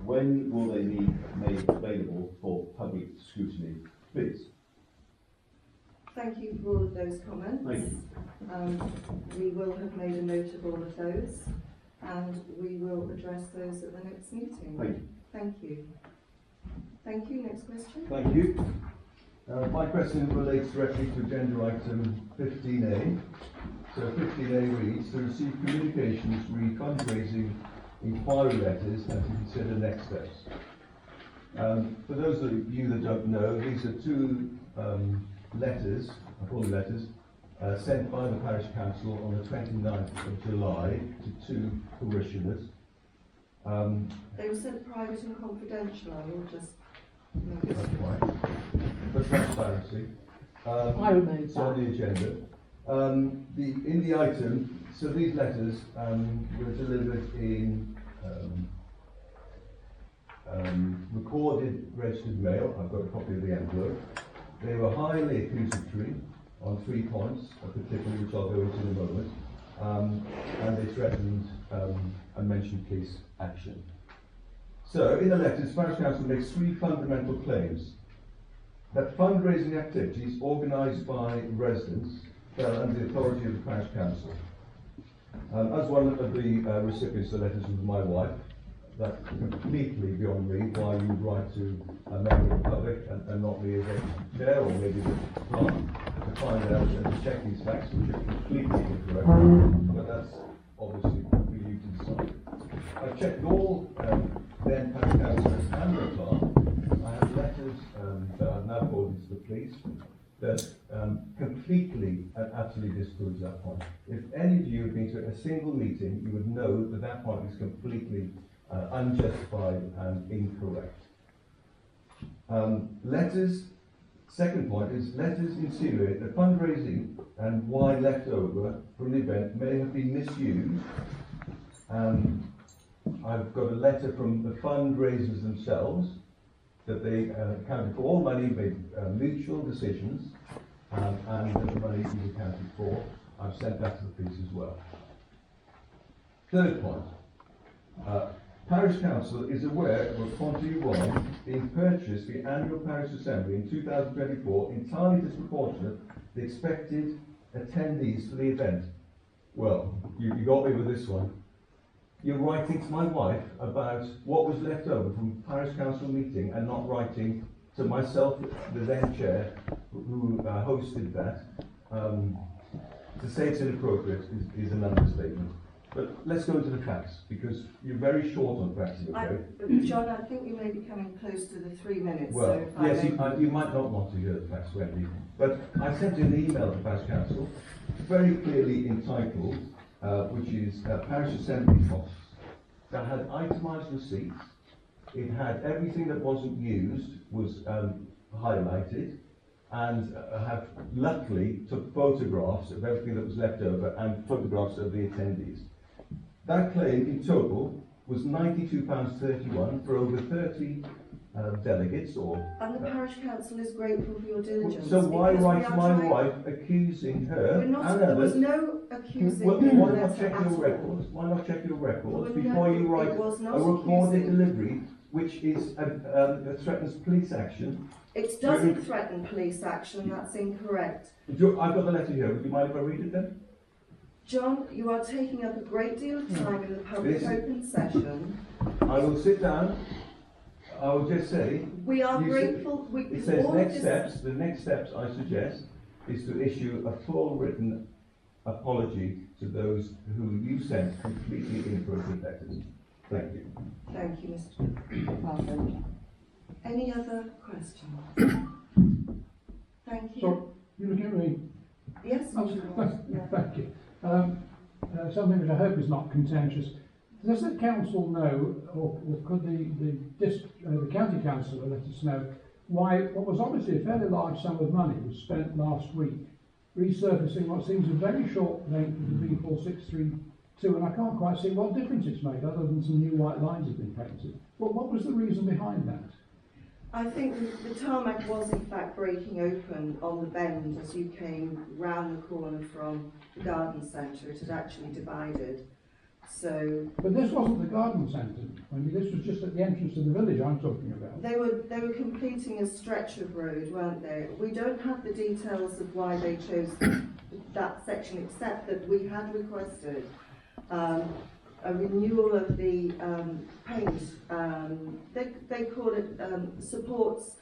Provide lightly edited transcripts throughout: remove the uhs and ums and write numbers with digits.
When will they be made available for public scrutiny, please? Thank you for all of those comments. Thank you. We will have made a note of all of those, and we will address those at the next meeting. Thank you. Thank you. Thank you. Next question. Thank you. My question relates directly to agenda item 15A. So 15A reads, to receive communications re fundraising inquiry letters and to consider next steps. For those of you that don't know, these are two letters, I call them letters, sent by the Parish Council on the 29th of July to two parishioners. They were sent private and confidential. I will just That's right. For transparency. I remain it's on the agenda. In the item, so these letters were delivered in recorded registered mail. I've got a copy of the envelope. They were highly accusatory on 3 points, particularly which I'll go into in a moment, and they threatened and mentioned police action. So, in the letters, Parish Council makes 3 fundamental claims. That fundraising activities organised by residents fell under the authority of the Parish Council. As one of the recipients of the letters was my wife, that's completely beyond me why you would write to a member of the public and not me as a chair or maybe the clerk to find out and to check these facts, which are completely incorrect. But that's obviously for you to decide. I've checked all then Parish councillors and the clerk. I have letters that I've now forwarded to the police that completely and absolutely disproves that point. If any of you have been to a single meeting, you would know that that point is completely unjustified and incorrect. Letters, second point is letters insinuate that fundraising and wine left over from the event may have been misused. I've got a letter from the fundraisers themselves that they accounted for all money, made mutual decisions, and that the money is accounted for. I've sent that to the police as well. Third point. Parish Council is aware of a quantity of wine being purchased for the annual Parish Assembly in 2024 entirely disproportionate to the expected attendees for the event. Well, you got me with this one. You're writing to my wife about what was left over from Parish Council meeting and not writing to myself, the then chair, who hosted that. To say it's inappropriate is an understatement. But let's go into the facts, because you're very short on facts, okay? John, I think you may be coming close to the 3 minutes. Well, so yes, you might not want to hear the facts, Wendy. But I sent an email to Parish Council, very clearly entitled, which is Parish Assembly Costs. That had itemised receipts. It had everything that wasn't used was highlighted, and have luckily took photographs of everything that was left over and photographs of the attendees. That claim in total was £92.31 for over 30 delegates. And the Parish Council is grateful for your diligence. So why write my wife accusing her and others? There was no accusing. Why not check your records? Why not check your records before you write a recorded delivery, which is threatens police action? It doesn't threaten police action. That's incorrect. I've got the letter here. Would you mind if I read it then? John, you are taking up a great deal of time in the public open session. I will sit down. I will just say... We are grateful... It says next steps. The next steps, I suggest, is to issue a full written apology to those who you sent completely inappropriate letters. Thank you. Thank you, Mr. Any other questions? Thank you. So, you look at me. Yes, Thank you. Something which I hope is not contentious. Does the council know, or could the county council let us know, why what was obviously a fairly large sum of money was spent last week resurfacing what seems a very short length of the B4632, and I can't quite see what difference it's made other than some new white lines have been painted. But what was the reason behind that? I think the tarmac was in fact breaking open on the bend as you came round the corner from the garden centre. It had actually divided. So But this wasn't the garden centre. I mean, this was just at the entrance to the village I'm talking about. they were completing a stretch of road, weren't they? We don't have the details of why they chose that section, except that we had requested a renewal of the paint. They call it supports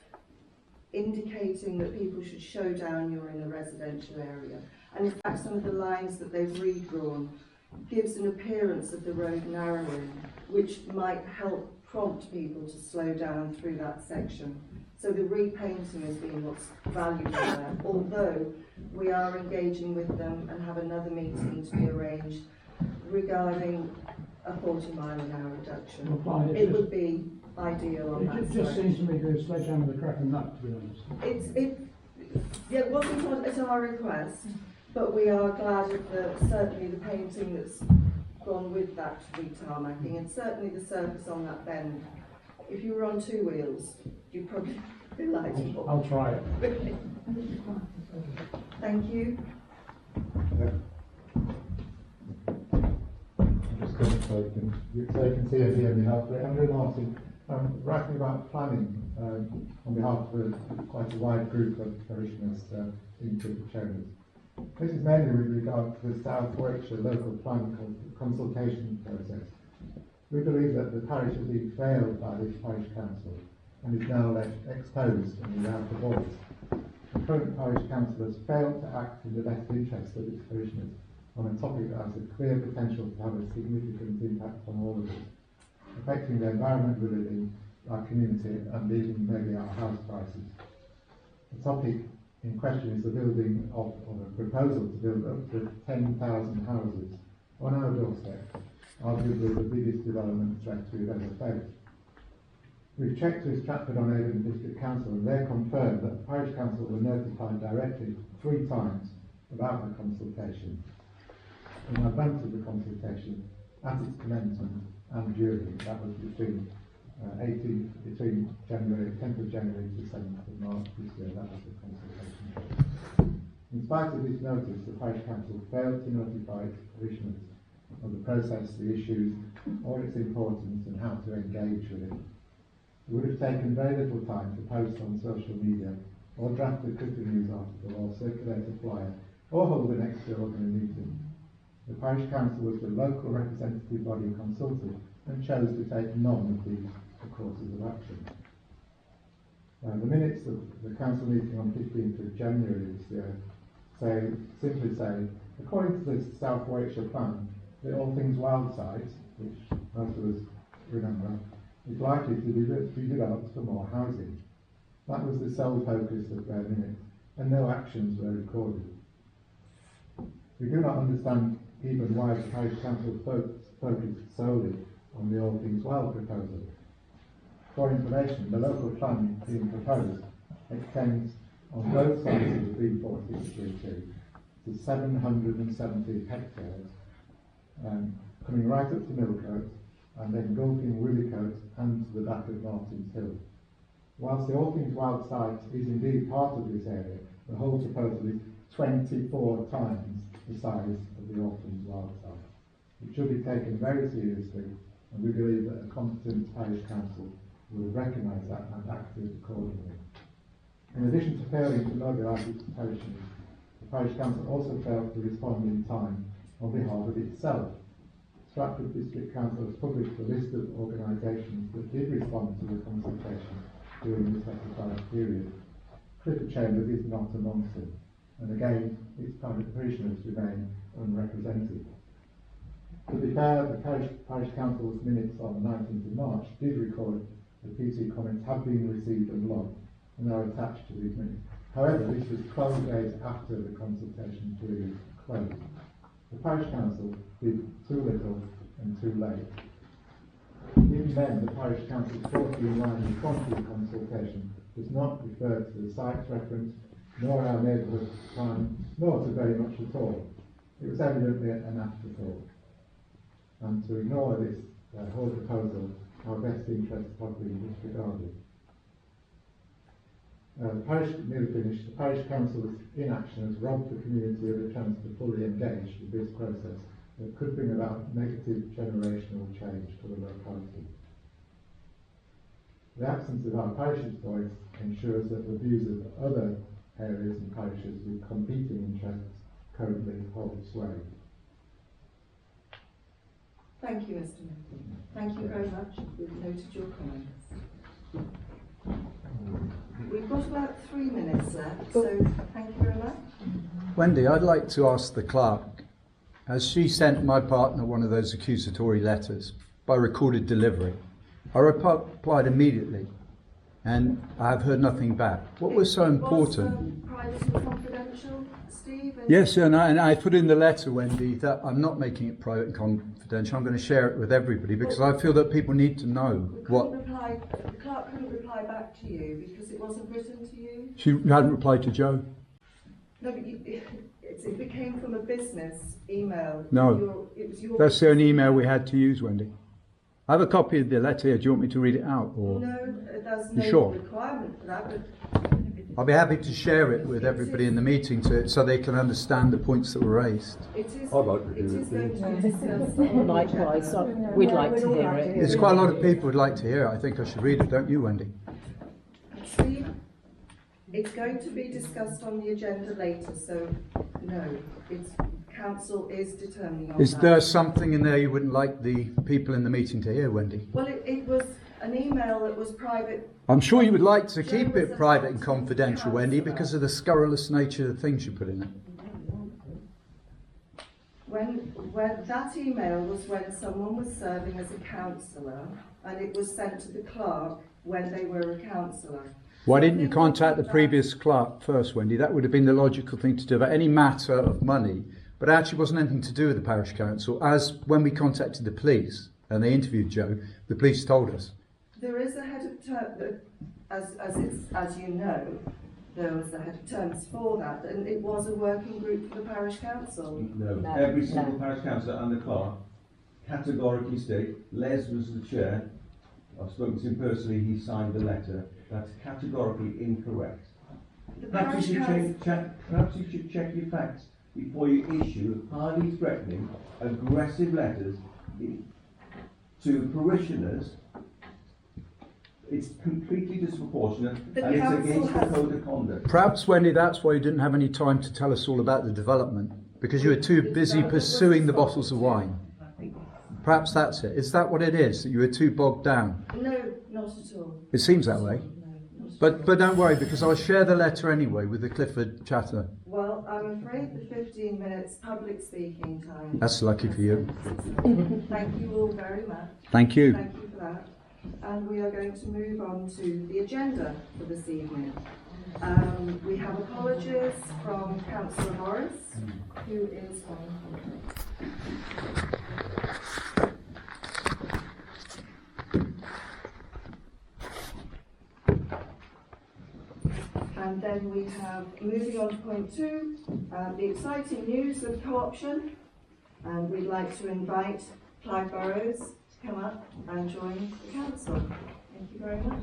indicating that people should show down you're in a residential area. And in fact, some of the lines that they've redrawn gives an appearance of the road narrowing, which might help prompt people to slow down through that section. So the repainting has been what's valuable there, although we are engaging with them and have another meeting to be arranged regarding a 40-mile-an-hour reduction. Well, fine, It would be ideal on that it just stretch. seems to me to be a sledgehammer with a crack and nut, to be honest. It wasn't at our request, but we are glad of certainly the painting that's gone with that retarmacking, and certainly the surface on that bend. If you were on two wheels, you'd probably be lighting more. I'll try it. Thank you. Just got so you can see it here on behalf of Andrew Martin. I'm writing about planning on behalf of quite a wide group of parishioners in Clifford chambers. This is mainly with regard to the South Warwickshire local plan consultation process. We believe that the parish has been failed by this parish council and is now left exposed and without a voice. The current parish council has failed to act in the best interest of its parishioners on a topic that has a clear potential to have a significant impact on all of us, affecting the environment we live in, our community, and even maybe our house prices. The topic in question is the building of a proposal to build up to 10,000 houses on our doorstep, arguably the biggest development threat we've ever faced. We've checked with Stratford-on-Avon District Council, and they confirmed that the Parish Council were notified directly 3 times about the consultation, in advance of the consultation, at its commencement and during. That was between January, 10th of January to 7th of March this year. That was the consultation. In spite of this notice, the Parish Council failed to notify its parishioners of the process, the issues, or its importance, and how to engage with it. It would have taken very little time to post on social media, or draft a Clifford news article, or circulate a flyer, or hold an extraordinary meeting. The Parish Council was the local representative body consulted and chose to take none of these courses of action. The minutes of the council meeting on 15th of January this year simply say, according to the South Warwickshire plan, the All Things Wild site, which most of us remember, is likely to be developed for more housing. That was the sole focus of their minutes, and no actions were recorded. We do not understand even why the Parish Council focused solely on the All Things Wild proposal. For information, the local plan being proposed extends on both sides of the B4632 to 770 hectares, coming right up to Millcote and engulfing Willicote and to the back of Martin's Hill. Whilst the All Things Wild site is indeed part of this area, the whole proposal is 24 times the size of the All Things Wild site. It should be taken very seriously, and we believe that a competent parish council will recognise that and acted accordingly. In addition to failing to mobilise its parishioners, the parish council also failed to respond in time on behalf of itself. Stratford District Council has published a list of organisations that did respond to the consultation during the specified period. Clifford Chambers is not amongst them, and again, its parishioners remain unrepresented. To be fair, the Parish Council's minutes on the 19th of March did record that PC comments have been received and logged, and are attached to these minutes. However, this was 12 days after the consultation period closed. The Parish Council did too little and too late. Even then, the Parish Council's 14-line response to the consultation does not refer to the site's reference, nor our neighbourhood plan, nor to very much at all. It was evidently an afterthought. And to ignore this whole proposal, our best interests have been disregarded. Nearly finished. The Parish Council's inaction has robbed the community of a chance to fully engage with this process that could bring about negative generational change for the locality. The absence of our parish's voice ensures that the views of other areas and parishes with competing interests currently hold sway. Thank you, Mr. Mayor. Thank you very much. We've noted your comments. We've got about 3 minutes left, so thank you very much. Wendy, I'd like to ask the clerk, has she sent my partner one of those accusatory letters by recorded delivery? I replied immediately, and I have heard nothing back. What was so important? Was private and confidential, Steve? Yes, and I put in the letter, Wendy, that I'm not making it private and confidential. I'm going to share it with everybody because I feel that people need to know what. The clerk couldn't reply back to you because it wasn't written to you? She hadn't replied to Joe. No, but it became from a business email. No, It was your that's the only email we had to use, Wendy. I have a copy of the letter here. Do you want me to read it out? Or? No, there's You no sure? requirement for that, but I'll be happy to share it with everybody in the meeting so they can understand the points that were raised. it is, I'd like to it do is it, going to be discussed. Likewise, we'd like to hear it. There's quite a lot of people who'd like to hear it. I think I should read it, don't you, Wendy? Steve, it's going to be discussed on the agenda later, so no, council is determining on Is that. there something in there you wouldn't like the people in the meeting to hear, Wendy? Well, it was an email that was private. I'm sure you would like to keep it private and confidential, Wendy, because of the scurrilous nature of the things you put in it. When that email was when someone was serving as a councillor, and it was sent to the clerk when they were a councillor. Why didn't you contact the previous clerk first, Wendy? That would have been the logical thing to do about any matter of money, but it actually wasn't anything to do with the parish council. As when we contacted the police and they interviewed Joe, the police told us. There is a head of term, as you know, there was a head of terms for that, and it was a working group for the parish council. No, every single parish councillor and the clerk categorically state, Les was the chair, I've spoken to him personally, he signed the letter. That's categorically incorrect. The Perhaps you parish should perhaps you should check your facts before you issue highly threatening, aggressive letters to parishioners. It's completely disproportionate The and it's council against the has- code of conduct. Perhaps, Wendy, that's why you didn't have any time to tell us all about the development, because you were too busy pursuing the bottles of wine. Perhaps that's it. Is that what it is, that you were too bogged down? No, not at all. It seems that way. No, not at all. But don't worry, because I'll share the letter anyway with the Clifford chatter. Well, I'm afraid the 15 minutes public speaking time. That's lucky for you. Thank you all very much. Thank you. Thank you for that. And we are going to move on to the agenda for this evening. We have apologies from Councillor Morris, who is on. And then we have, moving on to point 2, the exciting news of co-option. And we'd like to invite Clive Burrows to come up and join the council. Thank you very much.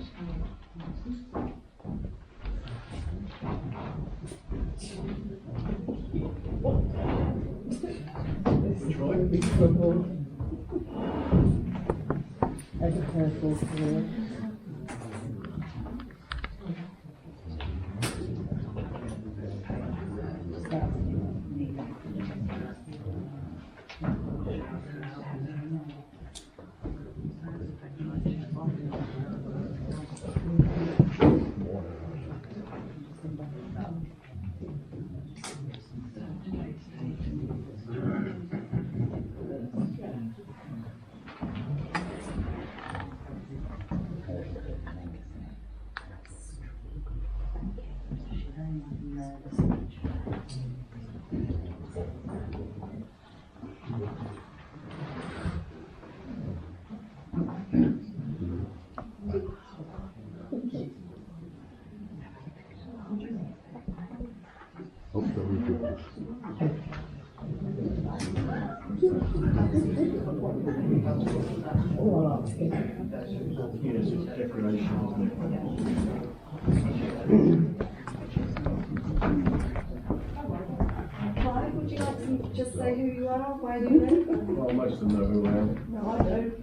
Clive, would you like to just say say who you are, where you live? Well, most of them know who I am. No, I don't.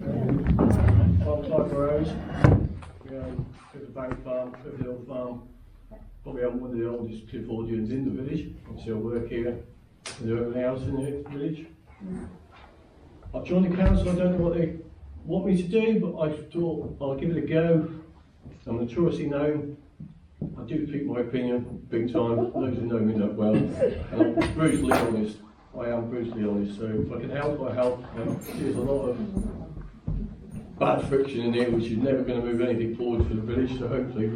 I'm Clifford Parish. We own Clifford Bank Farm, Clifford Hill Farm. Probably I'm one of the oldest Cliffordians in the village. Obviously I work here in the urban house in the village. I've joined the council, I don't know what they want me to do, but I thought I'll give it a go. I'm notoriously known. I do speak my opinion big time. Those who know me that well. And I'm brutally honest. I am brutally honest. So if I can help, I help. There's a lot of bad friction in here, which is never going to move anything forward for the village. So hopefully I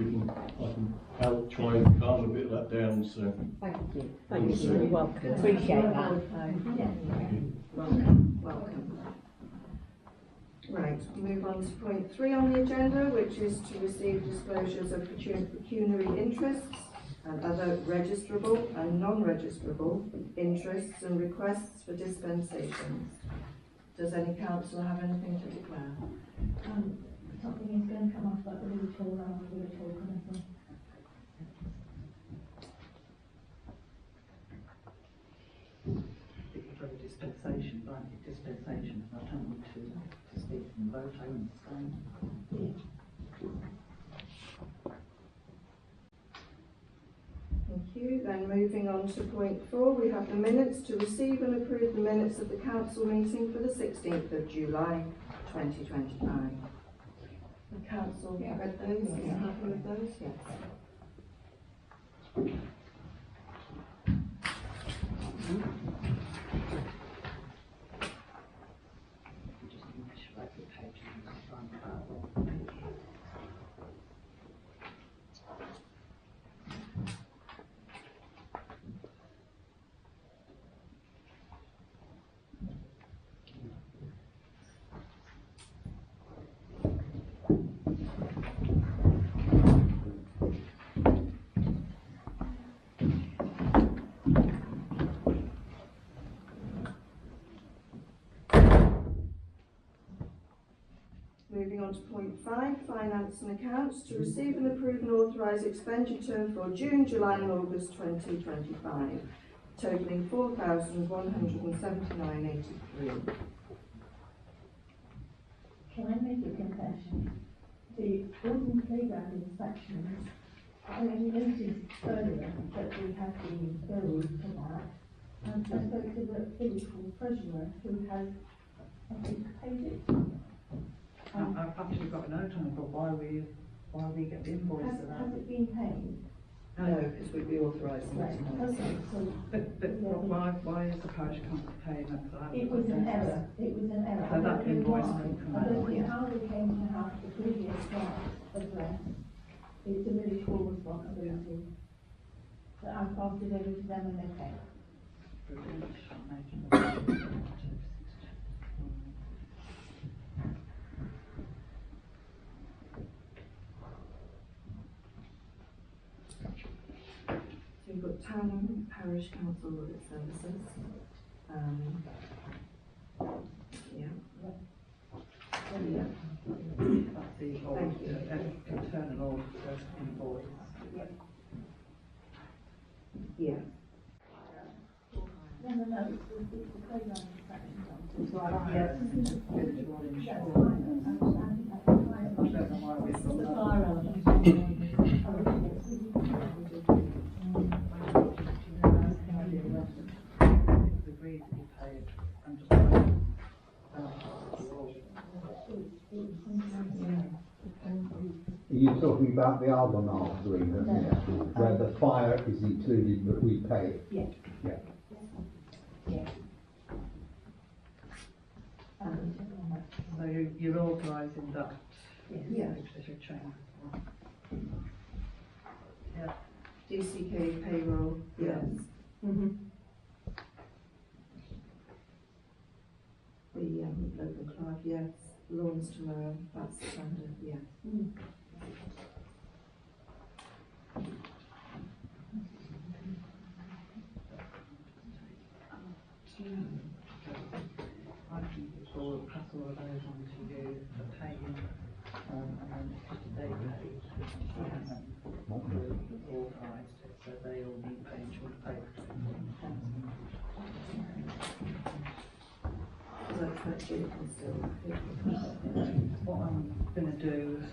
can help try and calm a bit of that down. So Thank you. Thank you. You're welcome. Appreciate that. Welcome. Right, move on to point 3 on the agenda, which is to receive disclosures of pecuniary interests and other registrable and non-registrable interests and requests for dispensations. Does any councillor have anything to declare? Something is going to come off like the village hall and the village hall committee. For the dispensation, blanket dispensation, I don't want to speak from both, I understand. Thank you. Then moving on to point 4, we have the minutes to receive and approve the minutes of the council meeting for the 16th of July 2025. The council read those, are you happy with those? Yes. Just English like the page on the front. Moving on to point 5, finance and accounts, to receive and approve and authorise expenditure for June, July and August 2025, totalling £4,179.83. Can I make a confession? The wooden playground inspections, I noticed earlier that we had been billed for that. And I spoke to the village hall treasurer who has, I think, paid it. I've actually got a note on it, but why we get the invoice for that? Has it been paid? No, because we'd be authorising Right, it tonight. okay, so Why is the parish council paying that? it was an error, it was an error. So that invoice I can come don't out. know how we came to have the previous draft address. It's the village hall responsibility. So I passed it over to them and they paid. So you've got town and parish council audit services. Yeah. Yeah. That's the Thank you. internal audit invoice. Yeah. No, it's the playground inspection. It's like, yes, village hall That's insurance. fine, I understand that, that's fine. I don't know why we've got The that. fire alarm. It's agreed to be paid. I'm just wondering Are you talking about the Albemarle agreement, where the fire is included but we pay? Yeah. Yeah. Yeah. So you're authorising that? Yeah. Executive chairman. DCK payroll, yes. The local clerk, yes. Lawns tomorrow, that's standard, yes. I think we'll pass all of those on to you for paying, and then it's just a day pay. Authorised, so they all need paying, should pay. you can still. What I'm going to do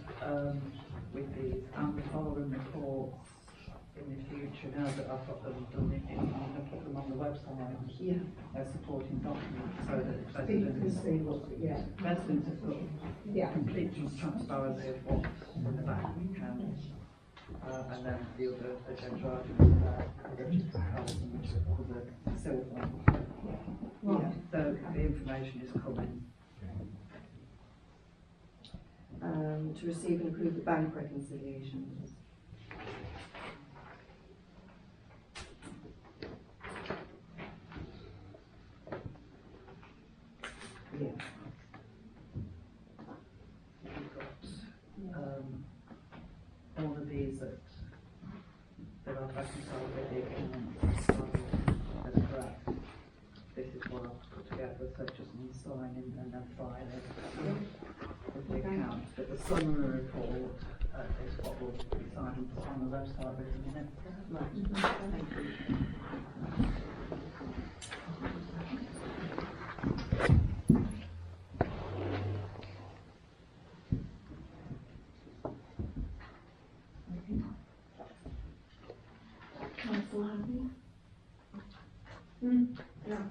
with these and the following reports in the future, now that I've got them done, I'm going to put them on the website as supporting documents so that residents see what, residents have got complete transparency of what's in the bank account. And then the other agenda items about which is the silver. Right. So the information is coming. To receive and approve the bank reconciliations. Yeah. We've got all of these that I've reconciled with the accounts as correct. This is what I've put together, so just need signing and then filing with the accounts. But the summary report is what will be signed and put on the website with the minutes. Right. Thank you. Council happy? Yeah.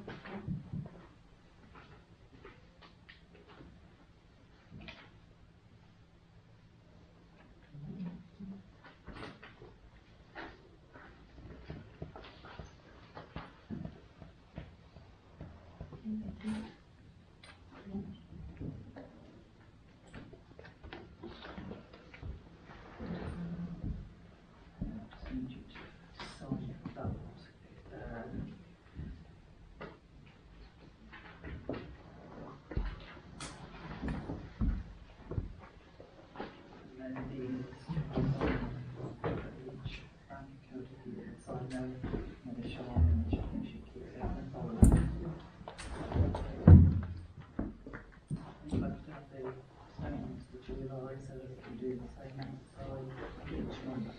Just need you to sign that. And then these, each bank account, if you can sign them, and the Sean, and she keeps it and follow them. You have to have the statements for July so that we can do the same exercise each month.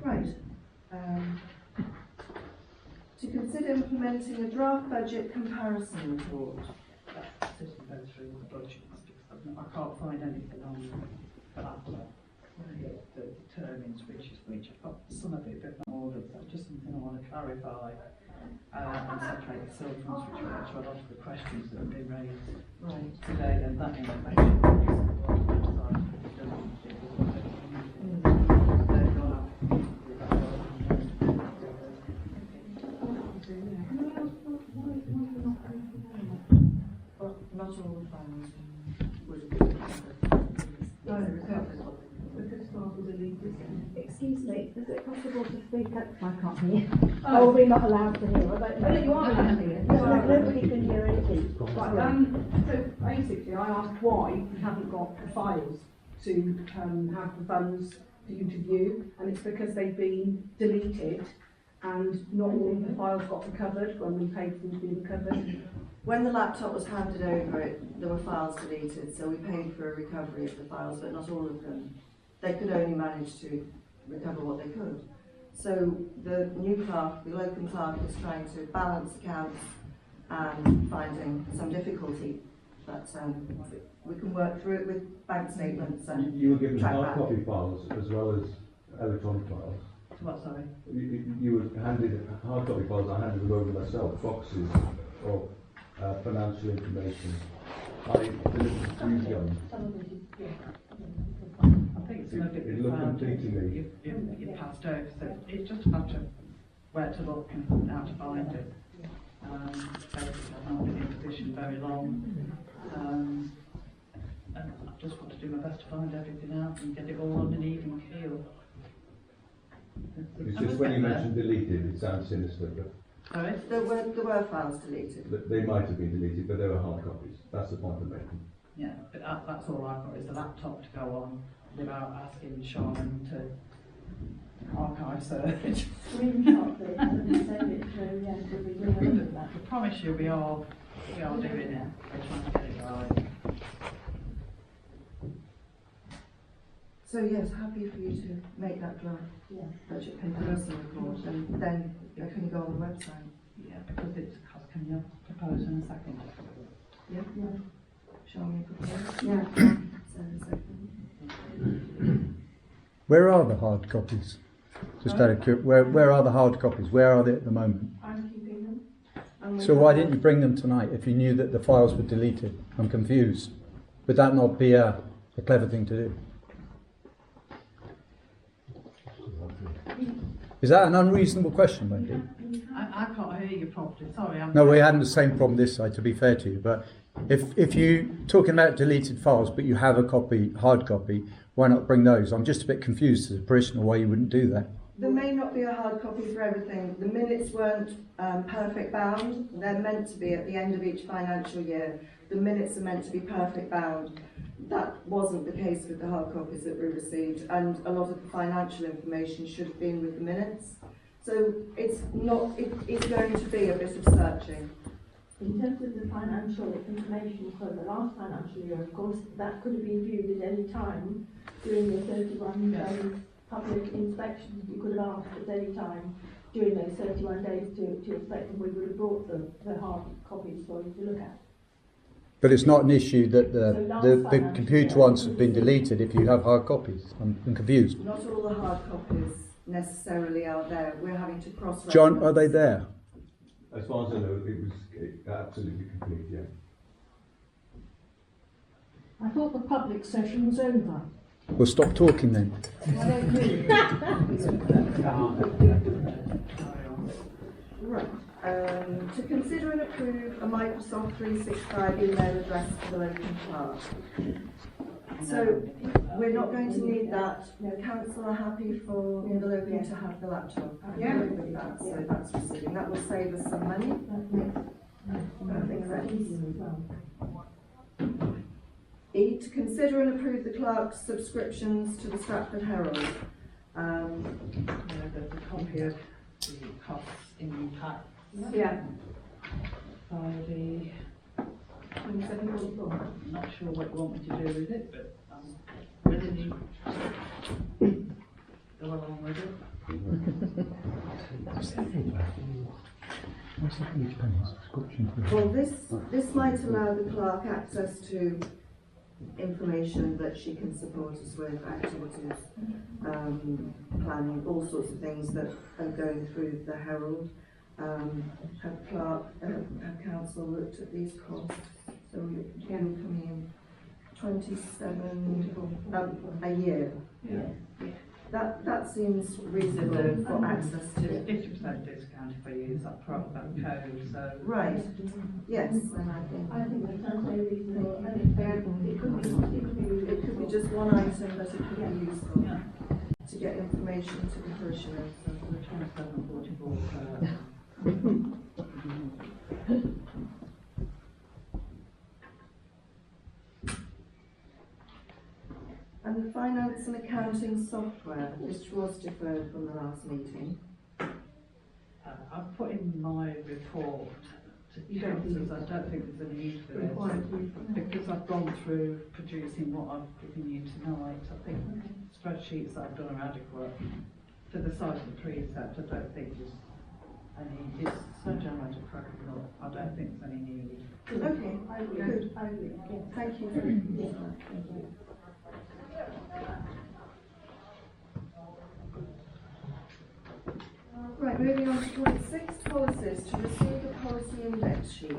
Right. To consider implementing a draft budget comparison report. Just to go through the budget and stuff. I can't find anything on the laptop that determines which is which. I've got some of it, but not all of it. That's just something I want to clarify and separate the silver funds, which will answer a lot of the questions that have been raised today, and that information is on the website. Not all the funds would be Excuse me, is it possible to speak up? I can't hear. Oh, are we not allowed to hear? I don't know. Oh, you are allowed to hear. Nobody can hear anything. Right, so basically I asked why we haven't got the files to have the funds for you to view, and it's because they've been deleted and not all of the files got recovered when we paid for them to be recovered. When the laptop was handed over, there were files deleted, so we paid for a recovery of the files, but not all of them. They could only manage to recover what they could. So the new clerk, the local clerk, is trying to balance accounts and finding some difficulty. But we can work through it with bank statements and You were given track hard back. copy files as well as electronic files. What, sorry? You were handed hard copy files. I handed them over myself, boxes of financial information. I delivered to you, John. I think it's a little bit It looked complete to me. you passed over, so it's just a matter of where to look and how to find it. Basically, I've not been in position very long, and I just want to do my best to find everything out and get it all on an even keel. It's just when you mentioned deleted, it sounds sinister, but Sorry? There were files deleted. they might have been deleted, but they were hard copies. That's the point I'm making. Yeah, but that's all I've got is a laptop to go on without asking Sean to archive search. Screenshot this and send it through, yeah, so we will look at that. I promise you we are doing it. We're trying to get it right. So yes, happy for you to make that draft Yeah. budget comparison report, and then it can go on the website. Yeah, because it's, can you propose in a second? Yeah? Yeah. Shall we propose? Yeah. So, second. Where are the hard copies? Just out of curiosity, where are the hard copies? Where are they at the moment? I'm keeping them. And we So why have- didn't you bring them tonight if you knew that the files were deleted? I'm confused. Would that not be a clever thing to do? Is that an unreasonable question, Wendy? I can't hear you properly, sorry. No, we're having the same problem this side, to be fair to you. But if you talking about deleted files, but you have a copy, hard copy, why not bring those? I'm just a bit confused as a parishioner why you wouldn't do that. There may not be a hard copy for everything. The minutes weren't perfect bound. They're meant to be at the end of each financial year. The minutes are meant to be perfect bound. That wasn't the case with the hard copies that we received, and a lot of the financial information should have been with the minutes. So it's going to be a bit of searching. In terms of the financial information for the last financial year, of course, that could have been viewed at any time during the 31 days public inspection. You could have asked at any time during those 31 days to inspect, and we would have brought the hard copies for you to look at. But it's not an issue that the computer ones have been deleted if you have hard copies. I'm confused. Not all the hard copies necessarily are there. We're having to cross-reference. John, are they there? As far as I know, it was absolutely complete, yeah. I thought the public session was over. Well, stop talking then. Right. To consider and approve a Microsoft 365 email address for the local clerk. So we're not going to need that. Council are happy for the local to have the laptop. Yeah. With that, so that's receiving. That will save us some money. Perfect sense. E, to consider and approve the clerk's subscriptions to the Stratford Herald. There's a copy of the costs in the pack. Yeah. By the 2744. I'm not sure what you want me to do with it, but I'm ready to go along with it. Well, this might allow the clerk access to information that she can support us with, activities, planning, all sorts of things that are going through the Herald. Have council looked at these costs? So we're coming in 27 a year. Yeah. That seems reasonable for access to. 50% discount if I use that code, so. Right. Yes, and I I think that sounds very reasonable, and it could be just one item, but it could be useful Yeah. to get information to the parishioners. So we're 27.44 per. And the finance and accounting software, this was deferred from the last meeting. I've put in my report to councillors, I don't think there's a need for this. Because I've gone through producing what I've given you tonight, I think spreadsheets that I've done are adequate. For the size of the precept, I don't think there's any, it's so general to crack it up, I don't think there's any need. Okay, I agree. good. I agree. Yes. Thank you. Yes. Thank you. Right, moving on to point 6, policies, to receive a policy index sheet.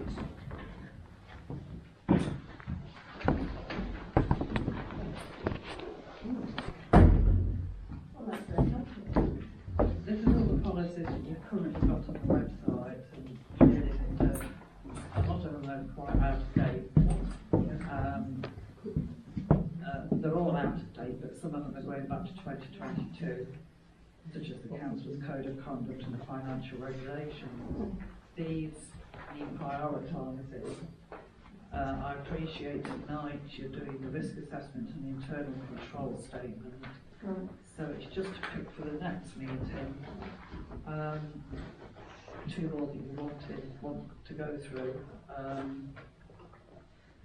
Well, that's very helpful. This is all the policies that you've currently got on the website, and really, a lot of them are quite out of date. They're all out of date, but some of them are going back to 2022, such as the Council's Code of Conduct and the Financial Regulations. These need prioritising. I appreciate that tonight you're doing the risk assessment and the internal control statement. Right. So it's just to pick for the next meeting, two more that you want to go through.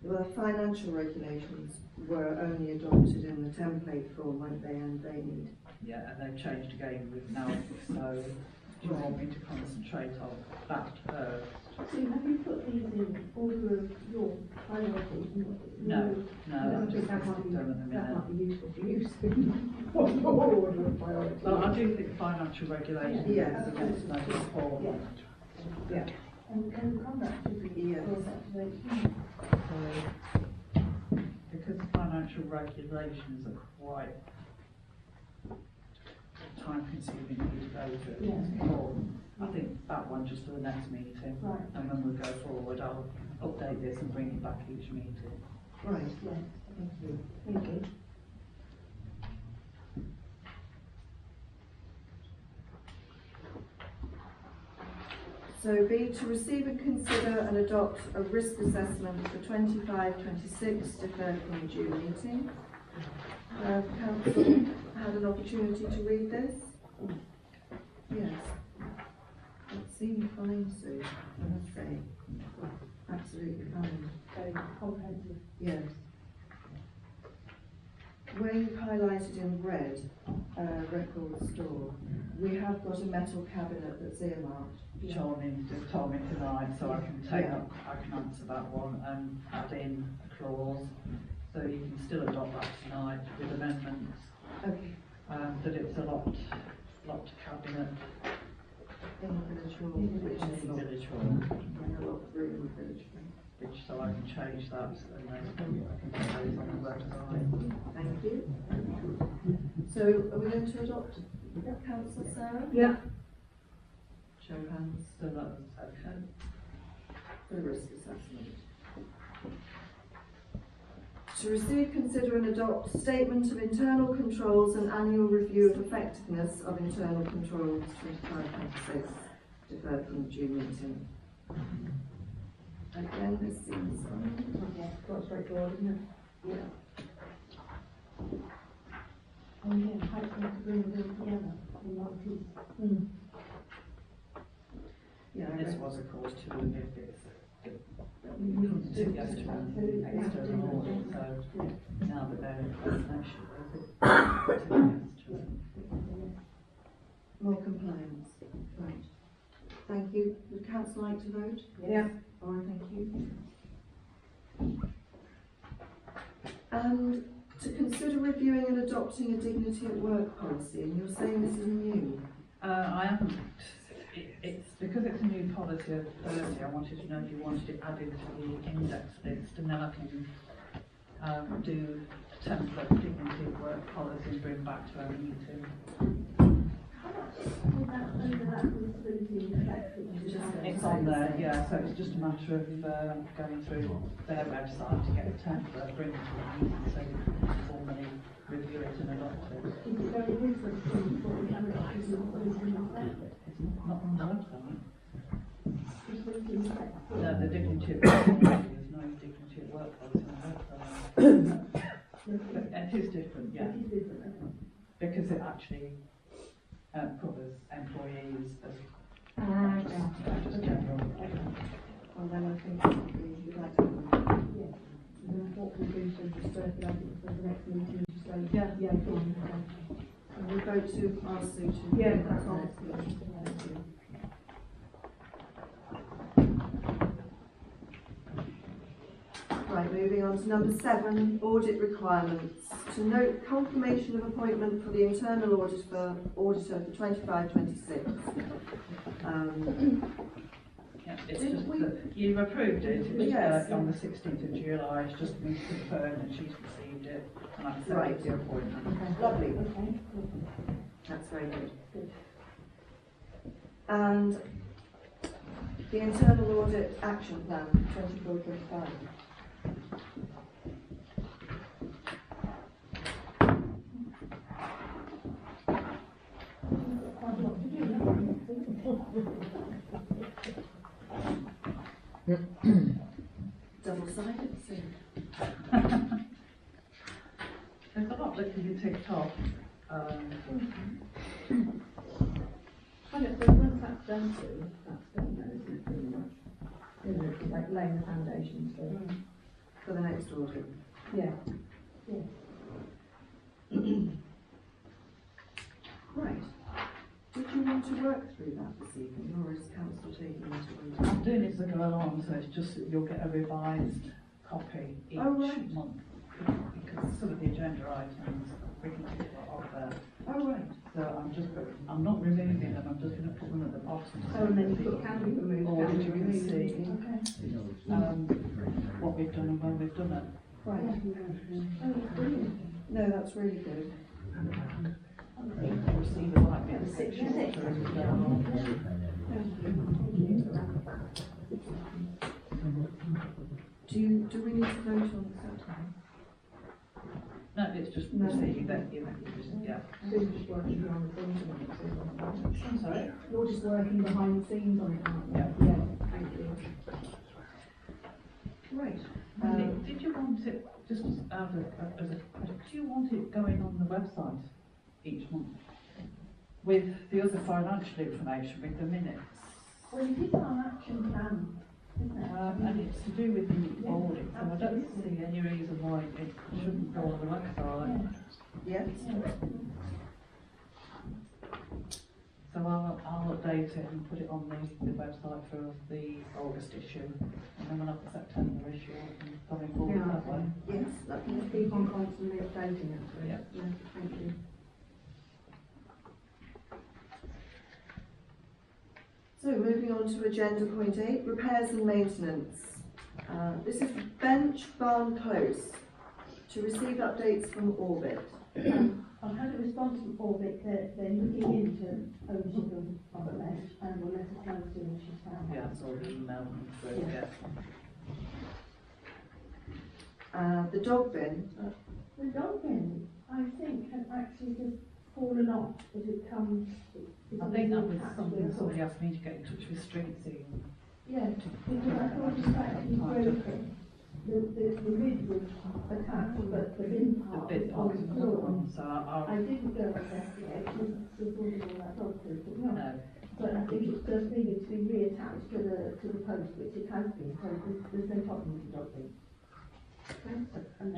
Well, the financial regulations were only adopted in the template form, weren't they, and they need. Yeah, and they've changed again with now, so do you want me to concentrate on that first? So have you put these in order of your priorities? No, I I've just think that might be, done at the minute. that might be useful for you. What's your order of priorities? Well, I do think financial regulations Yeah. is the most important. Yeah. And conduct should be Yes. brought up to date. So, because financial regulations are quite time consuming to go through, Yes. it's important. I think that one just for the next meeting. Right. And when we go forward, I'll update this and bring it back each meeting. Right. Yes, thank you. Thank you. So B, to receive and consider and adopt a risk assessment for 25-26 deferred from the June meeting. Council had an opportunity to read this? Yes. It seemed fine, Sue, I must say. Absolutely fine. Very comprehensive. Yes. Where you've highlighted in red, record store, we have got a metal cabinet that's earmarked. Sean just told me tonight, so I can I can answer that one and add in a clause, so you can still adopt that tonight with amendments. Okay. That it's a locked cabinet In the village hall, which is in not, village hall, in a locked room in the village hall. which so I can change that and then I can put those on the website. Thank you. So are we going to adopt Councillor Sarah? Yeah. Show hands So that's okay. for the risk assessment. To receive, consider and adopt statement of internal controls and annual review of effectiveness of internal controls 25-26 deferred from the June meeting. Again, this seems Yeah, quite straightforward, isn't it? yeah. And yeah, helpful to bring it all together in one piece. Yeah, And I this read- was of course to do if it's We need to do yes to absolutely. an external audit, so Yeah. now that they're in place, actually, yes to it. More compliance. Right. Thank you. Would council like to vote? Yeah. All right, thank you. And to consider reviewing and adopting a dignity at work policy, and you're saying this is new? I haven't, it's because it's a new policy of Thursday, I wanted to know if you wanted it added to the index list, and then I can do a template dignity at work policy and bring back to our meeting. Would that, under that responsibility, effectively? It's on there, yeah, so it's just a matter of going through their website to get a template, bring it to the meeting, so you can formally review it and adopt it. Is it very different from what we have actually in the effective? It's not on the website. It's what's in the effective. No, the dignity at work policy, there's no dignity at work policy on the website. But it is different, yeah, It is different, okay. because it actually covers employees as Okay. just general. Well, then I think we'd like to have one. Yeah. And then what we do, so just circulate it for the next meeting, just say, Yeah. yeah, go on. And we vote to ask Sue to. Yeah, put that that's on. right. Thank you. Right, moving on to number 7, audit requirements. To note confirmation of appointment for the internal auditor for 25-26. Yeah, it's Did just we- that you've approved it, it's Yes. on the 16th of July, it's just been confirmed and she's received it, and I've Right. accepted the appointment. Okay. Lovely. Okay. That's very good. Good. And the internal audit action plan, 24-25. Quite a lot to do, Double-sided, so. There's a lot that can be ticked off. I don't know, once that's done to, that's done now, isn't it, pretty much? Isn't it, like laying the foundations for, For the next audit. yeah. Right. Did you want to work through that this evening, or is council taking it I'm doing it as I go along, so it's just that you'll get a revised copy each Oh, right. month. Because some of the agenda items, we can take it off there. Oh, right. So I'm not removing them, I'm just going to put them at the bottom. Oh, and then you put can be removed, Or can be you can removed. see Okay. what we've done and when we've done it. Right. Oh, brilliant. No, that's really good. You'll see the light bit, the 6 shorter as we go along. Do we need to vote on this item? No, it's just No. receiving that, you know, yeah. Sue's just working behind the scenes on it, I'm sorry? You're just working behind the scenes on it, aren't you? Yeah, thank you. Right. Did you want it, just as a question, do you want it going on the website each month? With the other financial information, with the minutes? Well, you did our action plan, isn't it? And it's to do with the audit, so I don't see any reason why it shouldn't go on the website. Yes? So I'll update it and put it on the website for the August issue, and then we'll have the September issue and going forward Yeah. that way. Yes, lovely. Just keep on constantly updating it. Yeah. Thank you. So moving on to agenda point 8, repairs and maintenance. This is Bench Barn Close to receive updates from Orbit. I've had a response from Orbit that they're looking into ownership of the bench and will let us know as soon as she's found Yeah, out. I saw the email through, Yeah. The dog bin, The dog bin, I think, has actually just fallen off as it comes. I think that was something somebody asked me to get in touch with Street Scene. Yeah, because I thought it was actually broken. The lid was attached, but the bin The part bit was on box the was another floor. one, so I I'll, didn't go investigate, because all that dog food, but no. no, But I think it's just needed to be reattached to the post, which it has been, so there's no problem with the dog bin.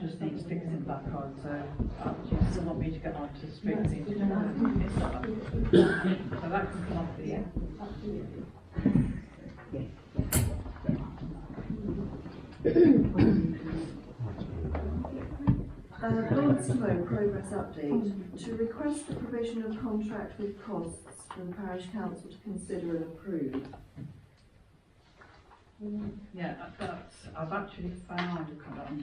just needs fixing back on, so do you still want me to get on to Street Scene to do No, it? It's not. So that can come off the, Yeah, absolutely. Lord Slow progress update. To request the provision of contract with costs for the parish council to consider and approve. yeah, that's, I've actually found,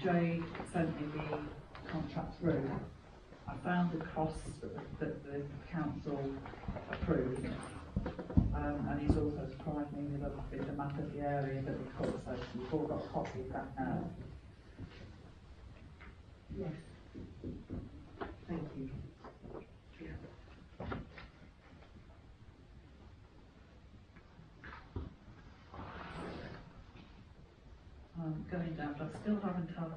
Jay sent me the contract through. I found the costs that the council approved. And he's also supplied me with a map of the area that we cover, so we've all got a copy of that now. Yes. Thank you. Going down, but I still haven't had,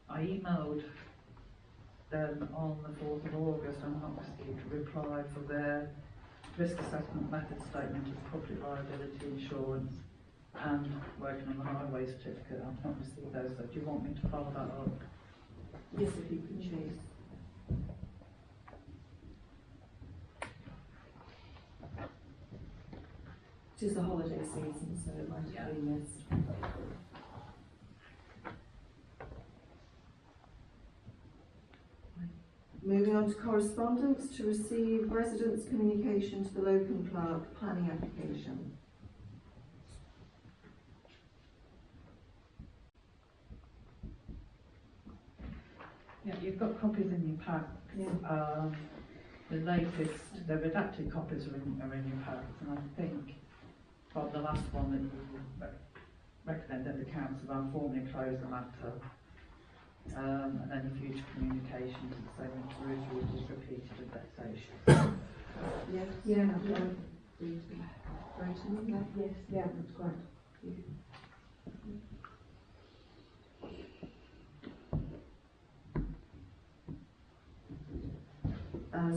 I emailed them on the 4th of August and not received a reply for their risk assessment method statement of public liability insurance, and working on the highway certificate. I've not received those, so do you want me to follow that up? Yes, if you could choose. It is the holiday season, so it might have been missed. Moving on to correspondence, to receive residents' communication to the local clerk planning application. Yeah, you've got copies in your packs. Yeah. The latest, the redacted copies are in your packs, and I think from the last one that you recommended the council I formally close the matter, and any future communication to the same review is repeated and vexation. Yes. Yeah, Right, yes, yeah, that's great.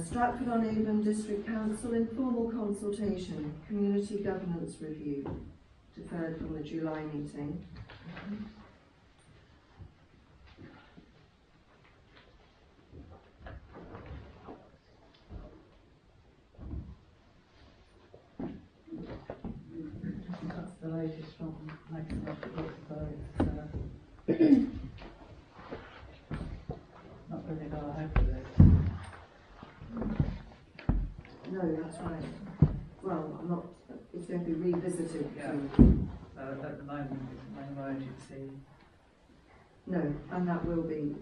Stratford-on-Avon District Council informal consultation, community governance review, deferred from the July meeting. That's the latest from next month, so it's not really gone ahead with it. No, that's right. Well, I'm not, it's going to be revisited. Yeah. So, At the moment, it's no emergency. no, and that will be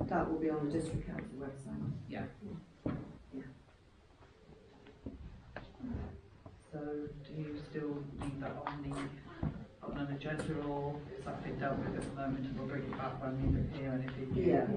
on the district council website. Yeah. Yeah. So do you still need that on an agenda, or is that being dealt with at the moment and we'll bring it back when we hear anything? Yeah.